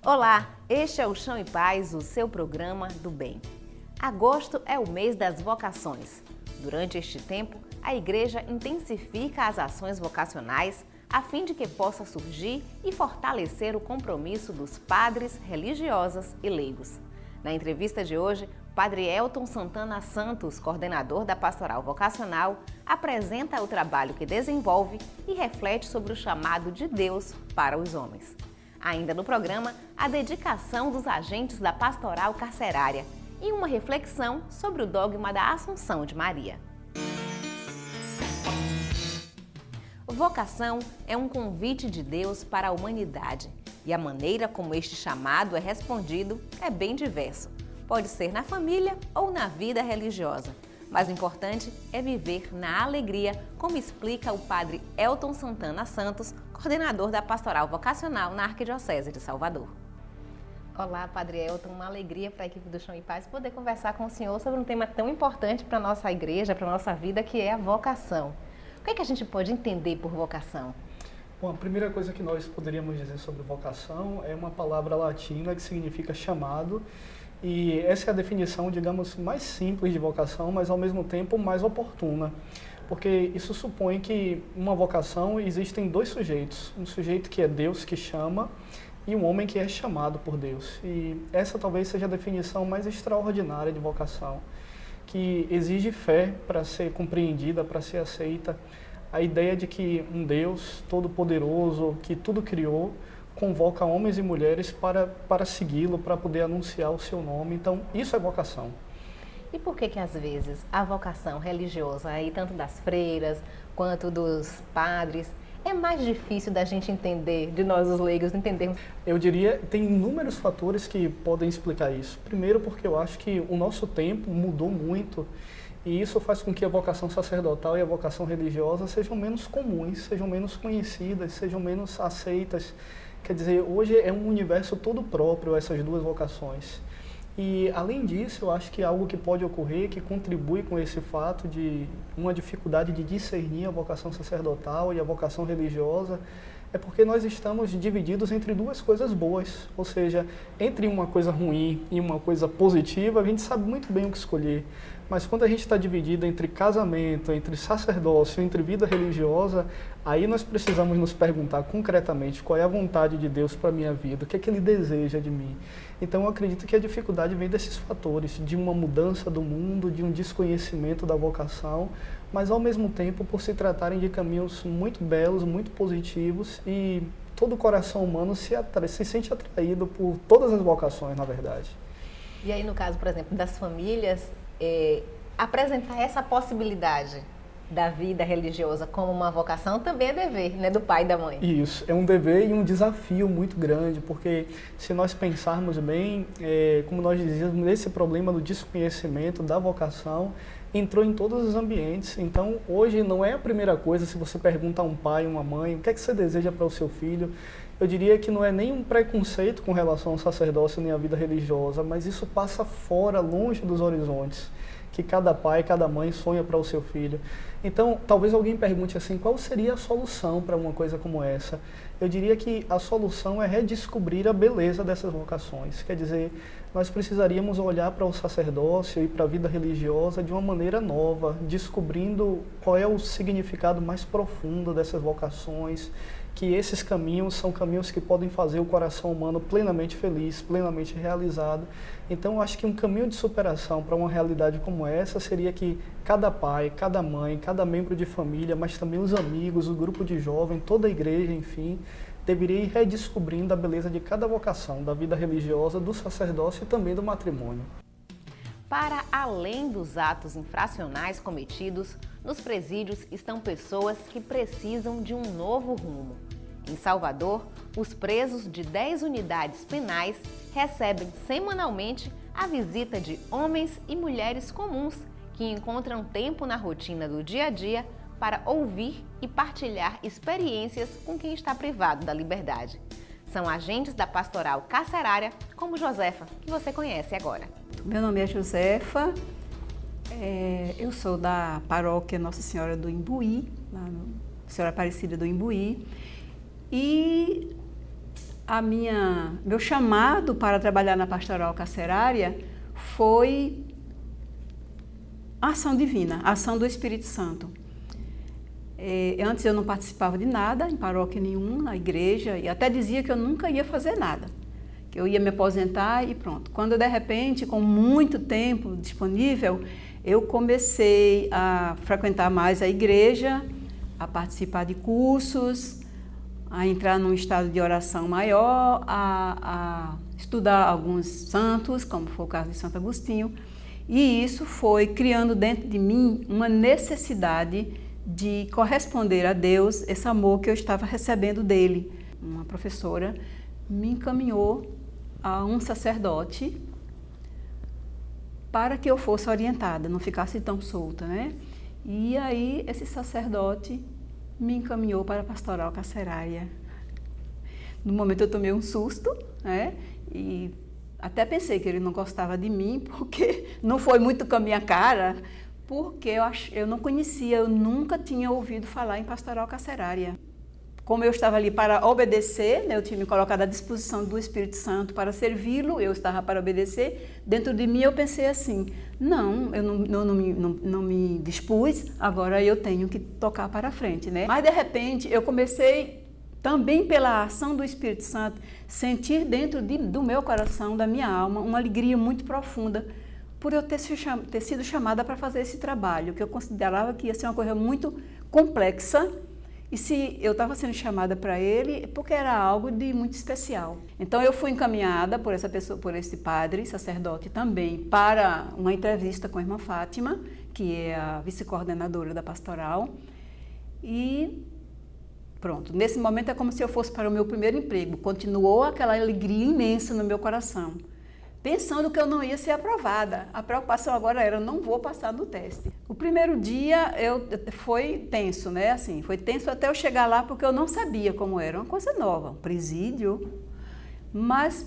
Olá, este é o Chão e Paz, o seu programa do bem. Agosto é o mês das vocações. Durante este tempo, a Igreja intensifica as ações vocacionais a fim de que possa surgir e fortalecer o compromisso dos padres, religiosas e leigos. Na entrevista de hoje, o Padre Elton Santana Santos, coordenador da Pastoral Vocacional, apresenta o trabalho que desenvolve e reflete sobre o chamado de Deus para os homens. Ainda no programa, a dedicação dos agentes da Pastoral Carcerária e uma reflexão sobre o dogma da Assunção de Maria. Vocação é um convite de Deus para a humanidade e a maneira como este chamado é respondido é bem diverso. Pode ser na família ou na vida religiosa, mas o importante é viver na alegria, como explica o Padre Elton Santana Santos, coordenador da Pastoral Vocacional na Arquidiocese de Salvador. Olá, Padre Elton, uma alegria para a equipe do Chão e Paz poder conversar com o senhor sobre um tema tão importante para a nossa igreja, para a nossa vida, que é a vocação. O que é que a gente pode entender por vocação? Bom, a primeira coisa que nós poderíamos dizer sobre vocação é uma palavra latina que significa chamado, e essa é a definição, digamos, mais simples de vocação, mas ao mesmo tempo mais oportuna, porque isso supõe que uma vocação existem dois sujeitos, um sujeito que é Deus que chama e um homem que é chamado por Deus. E essa talvez seja a definição mais extraordinária de vocação, que exige fé para ser compreendida, para ser aceita. A ideia de que um Deus todo-poderoso, que tudo criou, convoca homens e mulheres para segui-lo, para poder anunciar o seu nome. Então, isso é vocação. E por que às vezes a vocação religiosa, aí tanto das freiras quanto dos padres, é mais difícil da gente entender, de nós os leigos entendermos? Eu diria, tem inúmeros fatores que podem explicar isso. Primeiro, porque eu acho que o nosso tempo mudou muito e isso faz com que a vocação sacerdotal e a vocação religiosa sejam menos comuns, sejam menos conhecidas, sejam menos aceitas. Quer dizer, hoje é um universo todo próprio essas duas vocações. E, além disso, eu acho que algo que pode ocorrer, que contribui com esse fato de uma dificuldade de discernir a vocação sacerdotal e a vocação religiosa, é porque nós estamos divididos entre duas coisas boas. Ou seja, entre uma coisa ruim e uma coisa positiva, a gente sabe muito bem o que escolher. Mas quando a gente está dividido entre casamento, entre sacerdócio, entre vida religiosa, aí nós precisamos nos perguntar concretamente qual é a vontade de Deus para a minha vida, o que é que Ele deseja de mim. Então eu acredito que a dificuldade vem desses fatores, de uma mudança do mundo, de um desconhecimento da vocação, mas ao mesmo tempo por se tratarem de caminhos muito belos, muito positivos, e todo o coração humano se sente atraído por todas as vocações, na verdade. E aí, no caso, por exemplo, das famílias, apresentar essa possibilidade da vida religiosa como uma vocação também é dever, né, do pai e da mãe. Isso, é um dever e um desafio muito grande, porque se nós pensarmos bem, como nós dizíamos, esse problema do desconhecimento da vocação entrou em todos os ambientes. Então, hoje não é a primeira coisa, se você pergunta a um pai, uma mãe, o que é que você deseja para o seu filho, eu diria que não é nem um preconceito com relação ao sacerdócio nem à vida religiosa, mas isso passa fora, longe dos horizontes, que cada pai, cada mãe sonha para o seu filho. Então, talvez alguém pergunte assim, qual seria a solução para uma coisa como essa? Eu diria que a solução é redescobrir a beleza dessas vocações. Quer dizer, nós precisaríamos olhar para o sacerdócio e para a vida religiosa de uma maneira nova, descobrindo qual é o significado mais profundo dessas vocações, que esses caminhos são caminhos que podem fazer o coração humano plenamente feliz, plenamente realizado. Então, eu acho que um caminho de superação para uma realidade como essa seria que cada pai, cada mãe, cada membro de família, mas também os amigos, o grupo de jovens, toda a igreja, enfim, deveria ir redescobrindo a beleza de cada vocação, da vida religiosa, do sacerdócio e também do matrimônio. Para além dos atos infracionais cometidos, nos presídios estão pessoas que precisam de um novo rumo. Em Salvador, os presos de 10 unidades penais recebem semanalmente a visita de homens e mulheres comuns que encontram tempo na rotina do dia a dia para ouvir e partilhar experiências com quem está privado da liberdade. São agentes da Pastoral Carcerária, como Josefa, que você conhece agora. Meu nome é Josefa, eu sou da paróquia Nossa Senhora do Imbuí, Senhora Aparecida do Imbuí, e Meu chamado para trabalhar na pastoral carcerária foi a ação divina, a ação do Espírito Santo. Antes eu não participava de nada, em paróquia nenhuma, na igreja, e até dizia que eu nunca ia fazer nada, que eu ia me aposentar e pronto. Quando, de repente, com muito tempo disponível, eu comecei a frequentar mais a igreja, a participar de cursos, a entrar num estado de oração maior, a estudar alguns santos, como foi o caso de Santo Agostinho, e isso foi criando dentro de mim uma necessidade de corresponder a Deus esse amor que eu estava recebendo dele. Uma professora me encaminhou a um sacerdote para que eu fosse orientada, não ficasse tão solta, né? E aí esse sacerdote me encaminhou para a pastoral carcerária. No momento eu tomei um susto, né? E até pensei que ele não gostava de mim, porque não foi muito com a minha cara, porque eu não conhecia, eu nunca tinha ouvido falar em pastoral carcerária. Como eu estava ali para obedecer, né, eu tinha me colocado à disposição do Espírito Santo para servi-lo, eu estava para obedecer, dentro de mim eu pensei assim, não, eu não me dispus, agora eu tenho que tocar para frente, né? Mas de repente eu comecei, também pela ação do Espírito Santo, sentir dentro do meu coração, da minha alma, uma alegria muito profunda, por eu ter sido chamada para fazer esse trabalho, que eu considerava que ia ser uma coisa muito complexa, e se eu estava sendo chamada para ele, porque era algo de muito especial. Então eu fui encaminhada por essa pessoa, por esse padre, sacerdote também, para uma entrevista com a irmã Fátima, que é a vice-coordenadora da pastoral, e pronto. Nesse momento é como se eu fosse para o meu primeiro emprego. Continuou aquela alegria imensa no meu coração, pensando que eu não ia ser aprovada. A preocupação agora era, não vou passar no teste. O primeiro dia foi tenso, né? Assim, foi tenso até eu chegar lá, porque eu não sabia como era, uma coisa nova, um presídio. Mas,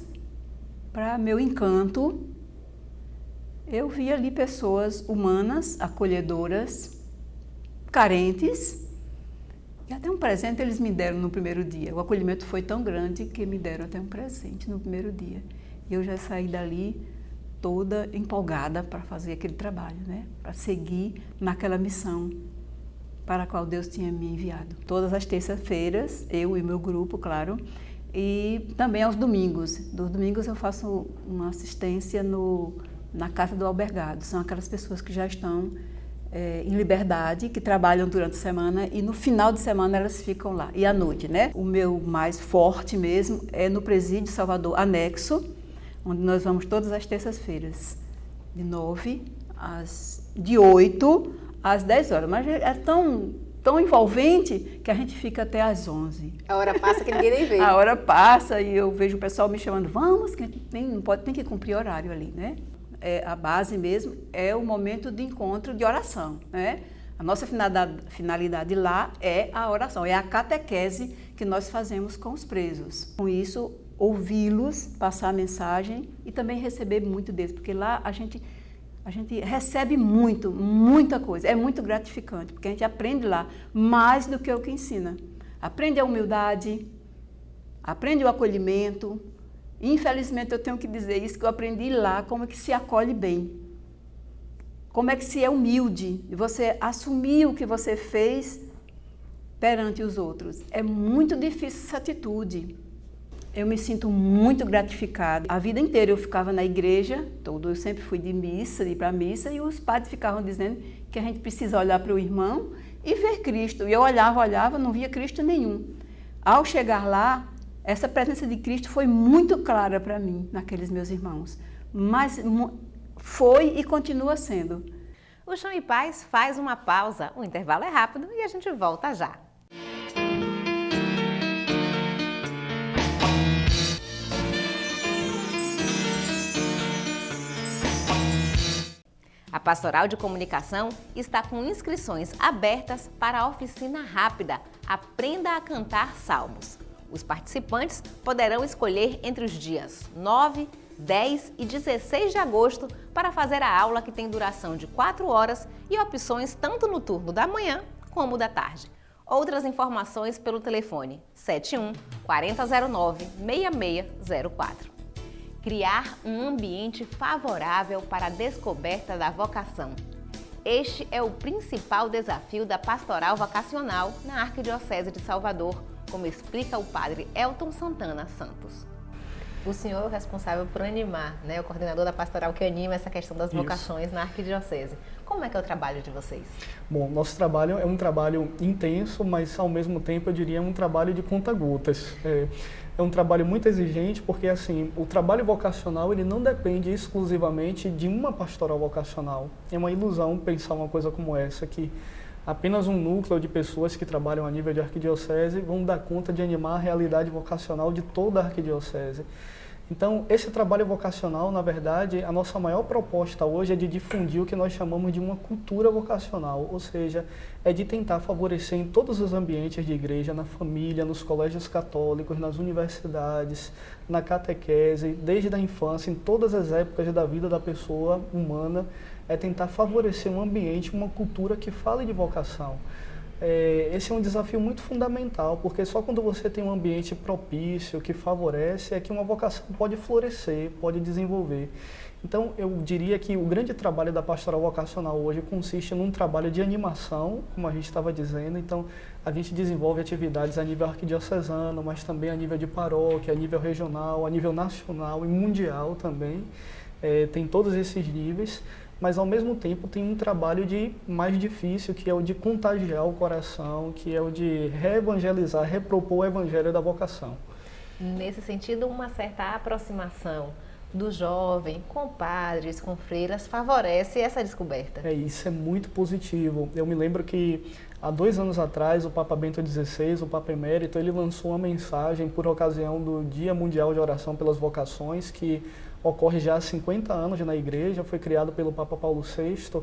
para meu encanto, eu vi ali pessoas humanas, acolhedoras, carentes, e até um presente eles me deram no primeiro dia. O acolhimento foi tão grande que me deram até um presente no primeiro dia. E eu já saí dali toda empolgada para fazer aquele trabalho, né? Para seguir naquela missão para a qual Deus tinha me enviado. Todas as terças-feiras, eu e meu grupo, claro, e também aos domingos. Dos domingos eu faço uma assistência na Casa do Albergado. São aquelas pessoas que já estão em liberdade, que trabalham durante a semana e no final de semana elas ficam lá. E à noite, né? O meu mais forte mesmo é no Presídio Salvador Anexo, onde nós vamos todas as terças-feiras, de 8 às 10 horas. Mas é tão envolvente que a gente fica até às 11. A hora passa que ninguém nem vê. A hora passa e eu vejo o pessoal me chamando, vamos, que a gente tem que cumprir horário ali, né? A base mesmo é o momento de encontro de oração, né? A nossa finalidade lá é a oração, é a catequese que nós fazemos com os presos. Com isso, ouvi-los, passar a mensagem e também receber muito deles, porque lá a gente recebe muita coisa, é muito gratificante, porque a gente aprende lá mais do que o que ensina. Aprende a humildade, aprende o acolhimento. Infelizmente eu tenho que dizer isso, que eu aprendi lá como é que se acolhe bem, como é que se é humilde, de você assumir o que você fez perante os outros. É muito difícil essa atitude. Eu me sinto muito gratificada. A vida inteira eu ficava na igreja, eu sempre fui de ir para a missa, e os padres ficavam dizendo que a gente precisa olhar para o irmão e ver Cristo. E eu olhava, não via Cristo nenhum. Ao chegar lá, essa presença de Cristo foi muito clara para mim, naqueles meus irmãos. Mas foi e continua sendo. O Chão e Paz faz uma pausa, o intervalo é rápido e a gente volta já. A Pastoral de Comunicação está com inscrições abertas para a oficina rápida Aprenda a Cantar Salmos. Os participantes poderão escolher entre os dias 9, 10 e 16 de agosto para fazer a aula, que tem duração de 4 horas e opções tanto no turno da manhã como da tarde. Outras informações pelo telefone 71 4009 6604. Criar um ambiente favorável para a descoberta da vocação. Este é o principal desafio da pastoral vocacional na Arquidiocese de Salvador, como explica o padre Elton Santana Santos. O senhor é o responsável por animar, né, o coordenador da pastoral que anima essa questão das vocações na Arquidiocese. Como é que é o trabalho de vocês? Bom, nosso trabalho é um trabalho intenso, mas ao mesmo tempo eu diria um trabalho de conta-gotas. É um trabalho muito exigente porque assim, o trabalho vocacional ele não depende exclusivamente de uma pastoral vocacional. É uma ilusão pensar uma coisa como essa, que apenas um núcleo de pessoas que trabalham a nível de arquidiocese vão dar conta de animar a realidade vocacional de toda a arquidiocese. Então, esse trabalho vocacional, na verdade, a nossa maior proposta hoje é de difundir o que nós chamamos de uma cultura vocacional, ou seja, é de tentar favorecer em todos os ambientes de igreja, na família, nos colégios católicos, nas universidades, na catequese, desde a infância, em todas as épocas da vida da pessoa humana, é tentar favorecer um ambiente, uma cultura que fale de vocação. Esse é um desafio muito fundamental, porque só quando você tem um ambiente propício, que favorece, é que uma vocação pode florescer, pode desenvolver. Então, eu diria que o grande trabalho da pastoral vocacional hoje consiste num trabalho de animação, como a gente estava dizendo. Então, a gente desenvolve atividades a nível arquidiocesano, mas também a nível de paróquia, a nível regional, a nível nacional e mundial também. Tem todos esses níveis. Mas ao mesmo tempo tem um trabalho mais difícil, que é o de contagiar o coração, que é o de reevangelizar, repropor o evangelho da vocação. Nesse sentido, uma certa aproximação do jovem com padres, com freiras, favorece essa descoberta. Isso é muito positivo. Eu me lembro que há 2 anos atrás, o Papa Bento XVI, o Papa Emérito, ele lançou uma mensagem por ocasião do Dia Mundial de Oração pelas Vocações, que ocorre já há 50 anos na igreja, foi criado pelo Papa Paulo VI,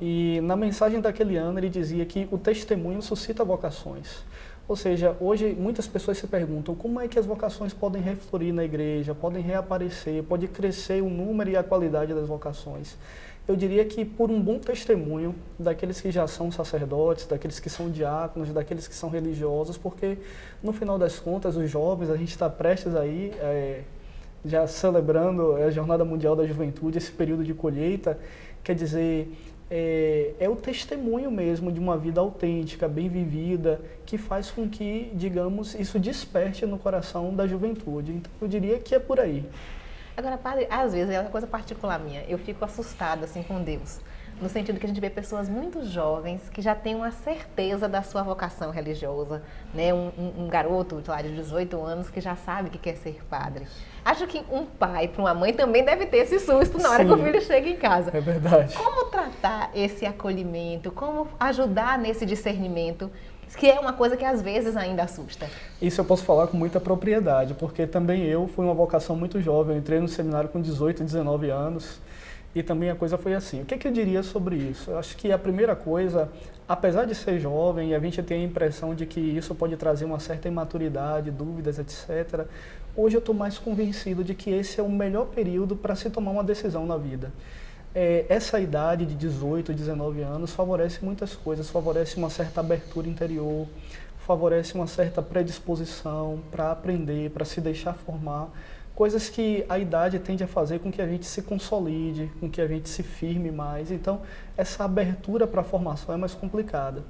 e na mensagem daquele ano ele dizia que o testemunho suscita vocações. Ou seja, hoje muitas pessoas se perguntam como é que as vocações podem reflorir na igreja, podem reaparecer, pode crescer o número e a qualidade das vocações. Eu diria que por um bom testemunho daqueles que já são sacerdotes, daqueles que são diáconos, daqueles que são religiosos, porque no final das contas os jovens, a gente está prestes aí, já celebrando a Jornada Mundial da Juventude, esse período de colheita, quer dizer, é o testemunho mesmo de uma vida autêntica, bem vivida, que faz com que, digamos, isso desperte no coração da juventude. Então, eu diria que é por aí. Agora, padre, às vezes é uma coisa particular minha, eu fico assustada assim com Deus, no sentido que a gente vê pessoas muito jovens que já têm uma certeza da sua vocação religiosa, né? Um garoto lá, de 18 anos que já sabe que quer ser padre. Acho que um pai para uma mãe também deve ter esse susto na hora que o filho chega em casa. É verdade. Como tratar esse acolhimento? Como ajudar nesse discernimento? Que é uma coisa que às vezes ainda assusta. Isso eu posso falar com muita propriedade, porque também eu fui uma vocação muito jovem. Eu entrei no seminário com 18, 19 anos e também a coisa foi assim. O que eu diria sobre isso? Eu acho que a primeira coisa, apesar de ser jovem e a gente tem a impressão de que isso pode trazer uma certa imaturidade, dúvidas, etc., hoje eu estou mais convencido de que esse é o melhor período para se tomar uma decisão na vida. Essa idade de 18, 19 anos favorece muitas coisas, favorece uma certa abertura interior, favorece uma certa predisposição para aprender, para se deixar formar, coisas que a idade tende a fazer com que a gente se consolide, com que a gente se firme mais. Então, essa abertura para a formação é mais complicada.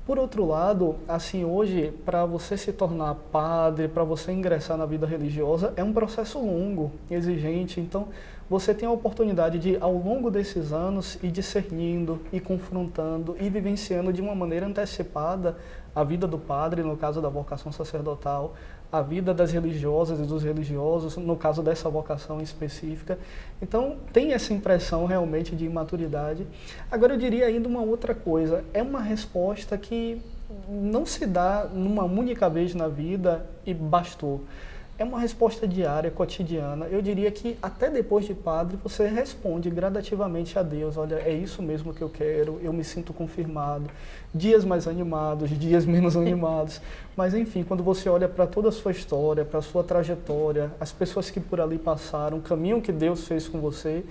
Por outro lado, assim, hoje, para você se tornar padre, para você ingressar na vida religiosa, é um processo longo, exigente. Então, você tem a oportunidade de, ao longo desses anos, ir discernindo, ir confrontando, ir vivenciando de uma maneira antecipada a vida do padre, no caso da vocação sacerdotal, a vida das religiosas e dos religiosos, no caso dessa vocação específica. Então, tem essa impressão realmente de imaturidade. Agora, eu diria ainda uma outra coisa. É uma resposta que não se dá numa única vez na vida e bastou. É uma resposta diária, cotidiana. Eu diria que até depois de padre, você responde gradativamente a Deus. Olha, é isso mesmo que eu quero, eu me sinto confirmado. Dias mais animados, dias menos animados. Mas, enfim, quando você olha para toda a sua história, para a sua trajetória, as pessoas que por ali passaram, o caminho que Deus fez com você,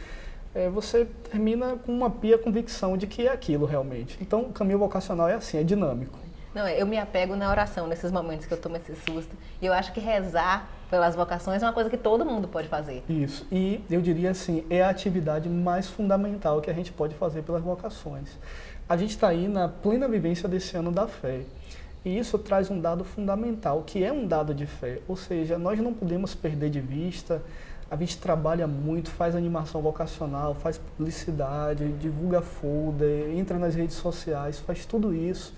você termina com uma pia convicção de que é aquilo realmente. Então, o caminho vocacional é assim, é dinâmico. Não, eu me apego na oração nesses momentos que eu tomo esse susto. E eu acho que rezar pelas vocações é uma coisa que todo mundo pode fazer. Isso. E eu diria assim, é a atividade mais fundamental que a gente pode fazer pelas vocações. A gente está aí na plena vivência desse ano da fé. E isso traz um dado fundamental, que é um dado de fé. Ou seja, nós não podemos perder de vista. A gente trabalha muito, faz animação vocacional, faz publicidade, divulga folder, entra nas redes sociais, faz tudo isso.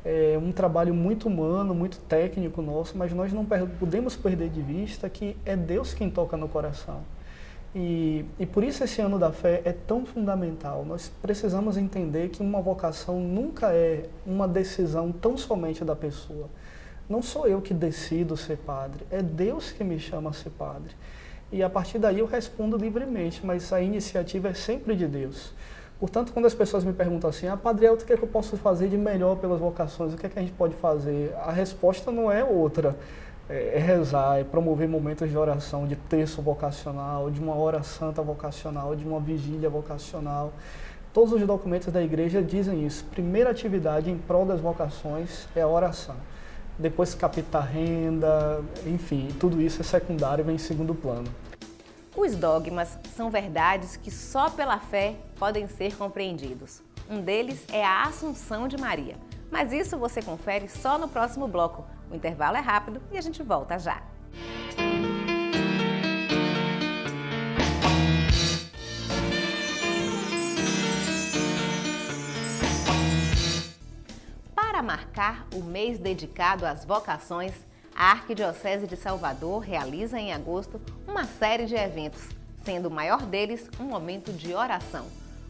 É um trabalho muito humano, muito técnico nosso, mas nós não podemos perder de vista que é Deus quem toca no coração. E por isso esse ano da fé é tão fundamental. Nós precisamos entender que uma vocação nunca é uma decisão tão somente da pessoa. Não sou eu que decido ser padre, é Deus que me chama a ser padre. E a partir daí eu respondo livremente, mas a iniciativa é sempre de Deus. Portanto, quando as pessoas me perguntam assim, Padre Elton, o que é que eu posso fazer de melhor pelas vocações? O que é que a gente pode fazer? A resposta não é outra. É rezar, é promover momentos de oração, de terço vocacional, de uma hora santa vocacional, de uma vigília vocacional. Todos os documentos da igreja dizem isso. Primeira atividade em prol das vocações é a oração. Depois captar renda, enfim, tudo isso é secundário e vem em segundo plano. Os dogmas são verdades que só pela fé podem ser compreendidos. Um deles é a Assunção de Maria. Mas isso você confere só no próximo bloco. O intervalo é rápido e a gente volta já. Para marcar o mês dedicado às vocações, a Arquidiocese de Salvador realiza em agosto uma série de eventos, sendo o maior deles um momento de oração.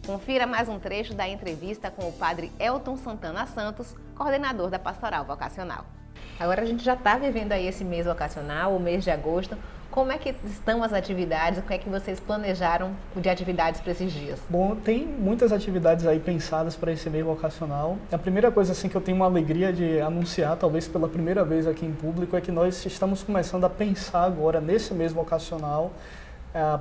Confira mais um trecho da entrevista com o Padre Elton Santana Santos, coordenador da Pastoral Vocacional. Agora a gente já está vivendo aí esse mês vocacional, o mês de agosto. Como é que estão as atividades? O que é que vocês planejaram de atividades para esses dias? Bom, tem muitas atividades aí pensadas para esse mês vocacional. A primeira coisa assim que eu tenho uma alegria de anunciar, talvez pela primeira vez aqui em público, é que nós estamos começando a pensar agora nesse mês vocacional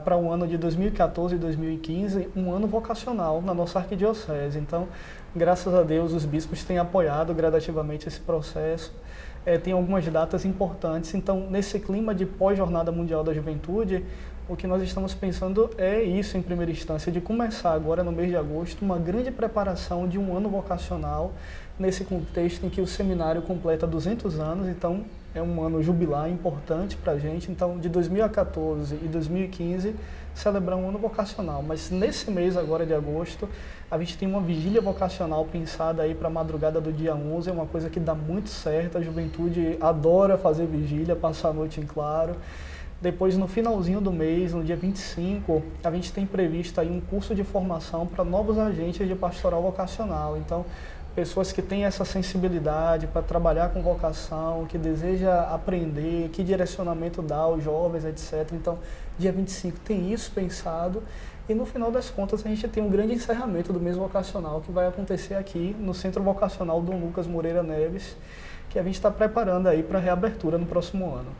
para o ano de 2014 e 2015, um ano vocacional na nossa arquidiocese. Então, graças a Deus, os bispos têm apoiado gradativamente esse processo. Tem algumas datas importantes. Então, nesse clima de pós-Jornada Mundial da Juventude, o que nós estamos pensando é isso, em primeira instância, de começar agora no mês de agosto uma grande preparação de um ano vocacional, nesse contexto em que o seminário completa 200 anos, então é um ano jubilar importante para a gente. Então, de 2014 e 2015, celebrar um ano vocacional. Mas nesse mês agora de agosto, a gente tem uma vigília vocacional pensada aí para a madrugada do dia 11, é uma coisa que dá muito certo, a juventude adora fazer vigília, passar a noite em claro. Depois, no finalzinho do mês, no dia 25, a gente tem previsto aí um curso de formação para novos agentes de pastoral vocacional. Então, pessoas que têm essa sensibilidade para trabalhar com vocação, que deseja aprender, que direcionamento dar aos jovens, etc. Então, dia 25 tem isso pensado. E no final das contas, a gente tem um grande encerramento do mês vocacional que vai acontecer aqui no Centro Vocacional Dom Lucas Moreira Neves, que a gente está preparando aí para a reabertura no próximo ano.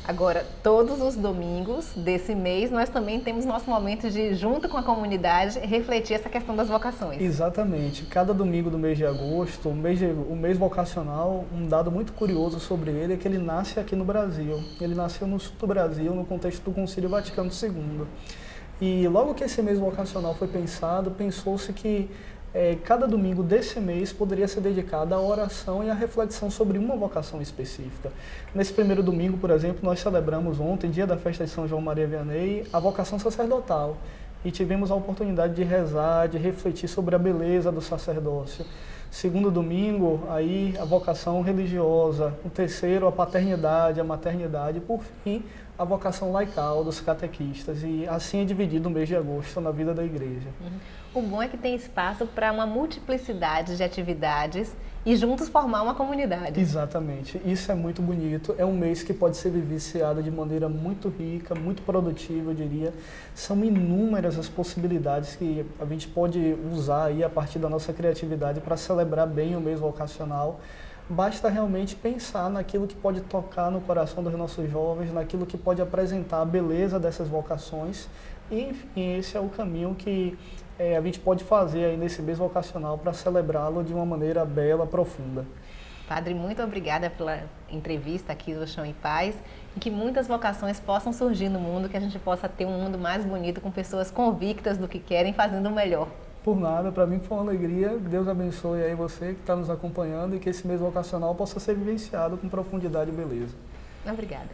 Agora, todos os domingos desse mês, nós também temos nosso momento de, junto com a comunidade, refletir essa questão das vocações. Exatamente. Cada domingo do mês de agosto, o mês vocacional, um dado muito curioso sobre ele é que ele nasce aqui no Brasil. Ele nasceu no sul do Brasil, no contexto do Concílio Vaticano II. E logo que esse mês vocacional foi pensado, pensou-se que cada domingo desse mês poderia ser dedicado à oração e à reflexão sobre uma vocação específica. Nesse primeiro domingo, por exemplo, nós celebramos ontem, dia da festa de São João Maria Vianney, a vocação sacerdotal. E tivemos a oportunidade de rezar, de refletir sobre a beleza do sacerdócio. Segundo domingo, aí a vocação religiosa. O terceiro, a paternidade, a maternidade. E, por fim, a vocação laical dos catequistas. E assim é dividido o mês de agosto na vida da igreja. O bom é que tem espaço para uma multiplicidade de atividades e juntos formar uma comunidade. Exatamente. Isso é muito bonito. É um mês que pode ser vivenciado de maneira muito rica, muito produtiva, eu diria. São inúmeras as possibilidades que a gente pode usar aí a partir da nossa criatividade para celebrar bem o mês vocacional. Basta realmente pensar naquilo que pode tocar no coração dos nossos jovens, naquilo que pode apresentar a beleza dessas vocações. E, enfim, esse é o caminho que a gente pode fazer aí nesse mês vocacional para celebrá-lo de uma maneira bela, profunda. Padre, muito obrigada pela entrevista aqui do Chão e Paz e que muitas vocações possam surgir no mundo, que a gente possa ter um mundo mais bonito com pessoas convictas do que querem, fazendo o melhor. Por nada, para mim foi uma alegria. Deus abençoe aí você que está nos acompanhando e que esse mês vocacional possa ser vivenciado com profundidade e beleza. Obrigada.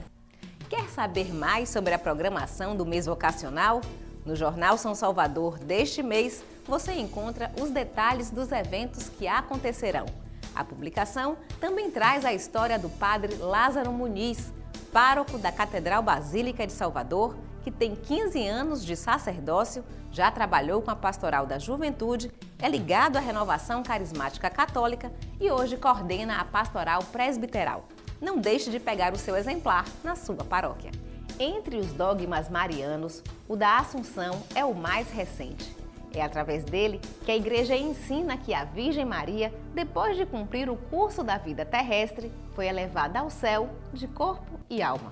Quer saber mais sobre a programação do mês vocacional? No Jornal São Salvador deste mês, você encontra os detalhes dos eventos que acontecerão. A publicação também traz a história do padre Lázaro Muniz, pároco da Catedral Basílica de Salvador, que tem 15 anos de sacerdócio, já trabalhou com a Pastoral da Juventude, é ligado à Renovação Carismática Católica e hoje coordena a Pastoral Presbiteral. Não deixe de pegar o seu exemplar na sua paróquia. Entre os dogmas marianos, o da Assunção é o mais recente. É através dele que a Igreja ensina que a Virgem Maria, depois de cumprir o curso da vida terrestre, foi elevada ao céu de corpo e alma.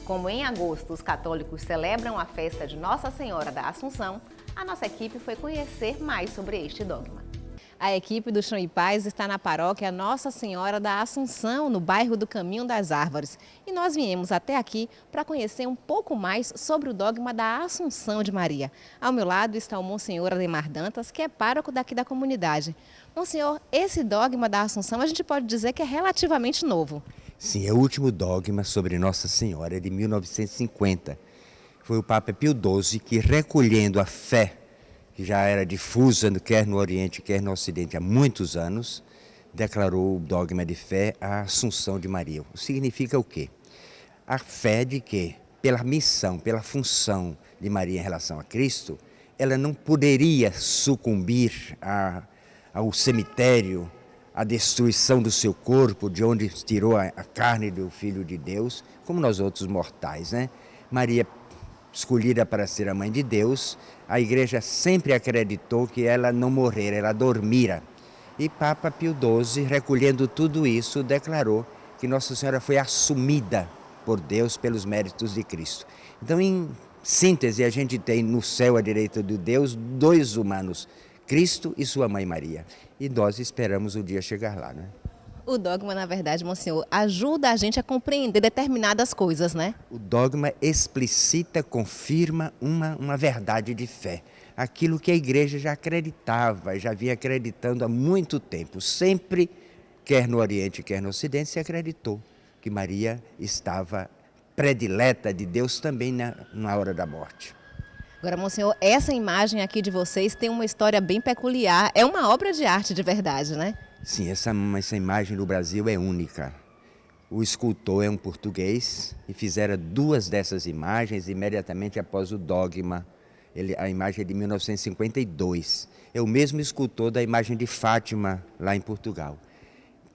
Como em agosto os católicos celebram a festa de Nossa Senhora da Assunção, a nossa equipe foi conhecer mais sobre este dogma. A equipe do Chão e Paz está na paróquia Nossa Senhora da Assunção, no bairro do Caminho das Árvores. E nós viemos até aqui para conhecer um pouco mais sobre o dogma da Assunção de Maria. Ao meu lado está o Monsenhor Ademar Dantas, que é pároco daqui da comunidade. Monsenhor, esse dogma da Assunção a gente pode dizer que é relativamente novo. Sim, é o último dogma sobre Nossa Senhora, de 1950. Foi o Papa Pio XII que, recolhendo a fé que já era difusa, quer no Oriente, quer no Ocidente, há muitos anos, declarou o dogma de fé, a Assunção de Maria. Significa o quê? A fé de que, pela missão, pela função de Maria em relação a Cristo, ela não poderia sucumbir ao cemitério, à destruição do seu corpo, de onde tirou a carne do Filho de Deus, como nós outros mortais, né? Maria, escolhida para ser a mãe de Deus, a Igreja sempre acreditou que ela não morrera, ela dormira. E Papa Pio XII, recolhendo tudo isso, declarou que Nossa Senhora foi assumida por Deus pelos méritos de Cristo. Então, em síntese, a gente tem no céu à direita de Deus dois humanos, Cristo e sua mãe Maria. E nós esperamos o dia chegar lá, né? O dogma, na verdade, Monsenhor, ajuda a gente a compreender determinadas coisas, né? O dogma explicita, confirma uma verdade de fé. Aquilo que a Igreja já acreditava, já vinha acreditando há muito tempo. Sempre, quer no Oriente, quer no Ocidente, se acreditou que Maria estava predileta de Deus também na hora da morte. Agora, Monsenhor, essa imagem aqui de vocês tem uma história bem peculiar. É uma obra de arte de verdade, né? Sim, essa imagem no Brasil é única. O escultor é um português e fizeram duas dessas imagens imediatamente após o dogma. A imagem é de 1952. É o mesmo escultor da imagem de Fátima, lá em Portugal.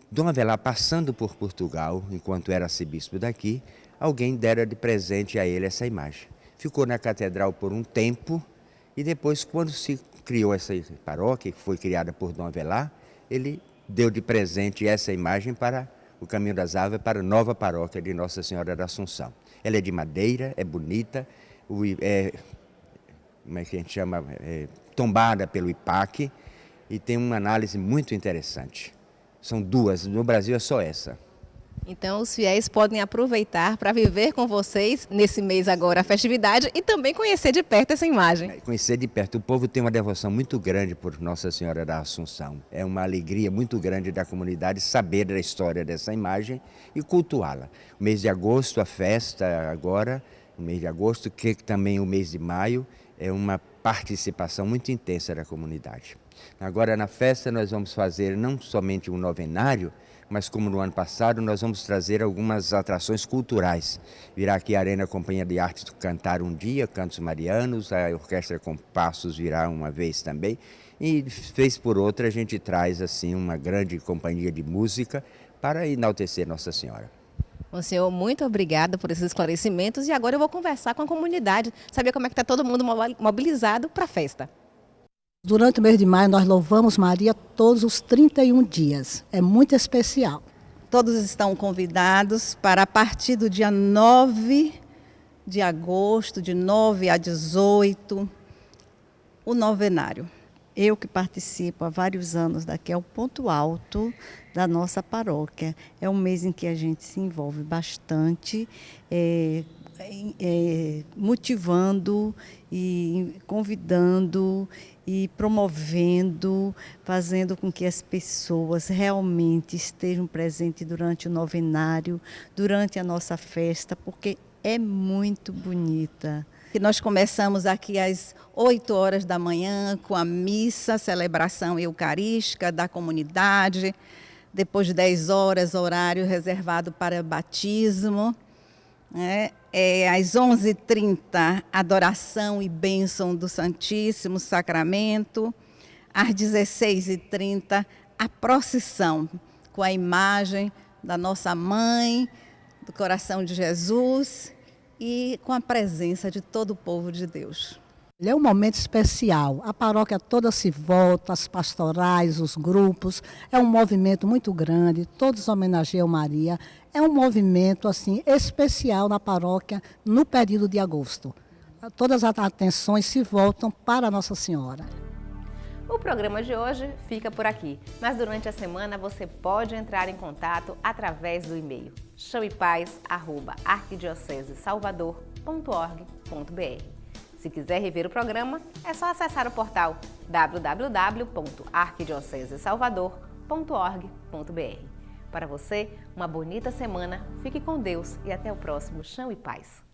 Dom Avelar, passando por Portugal, enquanto era arcebispo daqui, alguém dera de presente a ele essa imagem. Ficou na catedral por um tempo e depois, quando se criou essa paróquia, que foi criada por Dom Avelar, ele deu de presente essa imagem para o Caminho das Árvores, para a nova paróquia de Nossa Senhora da Assunção. Ela é de madeira, é bonita, como é que a gente chama? Tombada pelo IPAC e tem uma análise muito interessante. São duas, no Brasil é só essa. Então, os fiéis podem aproveitar para viver com vocês, nesse mês agora, a festividade e também conhecer de perto essa imagem. Conhecer de perto. O povo tem uma devoção muito grande por Nossa Senhora da Assunção. É uma alegria muito grande da comunidade saber da história dessa imagem e cultuá-la. O mês de agosto, a festa agora, o mês de agosto, que também o mês de maio, é uma participação muito intensa da comunidade. Agora, na festa, nós vamos fazer não somente um novenário, mas como no ano passado, nós vamos trazer algumas atrações culturais. Virá aqui a Arena Companhia de Artes cantar um dia, cantos marianos, a Orquestra Compassos virá uma vez também. E, vez por outra, a gente traz assim uma grande companhia de música para enaltecer Nossa Senhora. Monsenhor, muito obrigada por esses esclarecimentos e agora eu vou conversar com a comunidade, saber como é que está todo mundo mobilizado para a festa. Durante o mês de maio, nós louvamos Maria todos os 31 dias. É muito especial. Todos estão convidados para, a partir do dia 9 de agosto, de 9 a 18, o novenário. Eu que participo há vários anos daqui, é o ponto alto da nossa paróquia. É um mês em que a gente se envolve bastante, motivando e convidando e promovendo, fazendo com que as pessoas realmente estejam presentes durante o novenário, durante a nossa festa, porque é muito bonita. Que nós começamos aqui às 8 horas da manhã com a missa, celebração eucarística da comunidade. Depois de 10 horas, horário reservado para batismo. Às 11h30, adoração e bênção do Santíssimo Sacramento. Às 16h30, a procissão com a imagem da nossa mãe, do coração de Jesus, e com a presença de todo o povo de Deus. É um momento especial. A paróquia toda se volta, as pastorais, os grupos. É um movimento muito grande, todos homenageiam Maria. É um movimento assim especial na paróquia no período de agosto. Todas as atenções se voltam para Nossa Senhora. O programa de hoje fica por aqui, mas durante a semana você pode entrar em contato através do e-mail chameipaz@arquidiocesesalvador.org.br. Se quiser rever o programa, é só acessar o portal www.arquidiocesesalvador.org.br. Para você, uma bonita semana, fique com Deus e até o próximo Chão e Paz.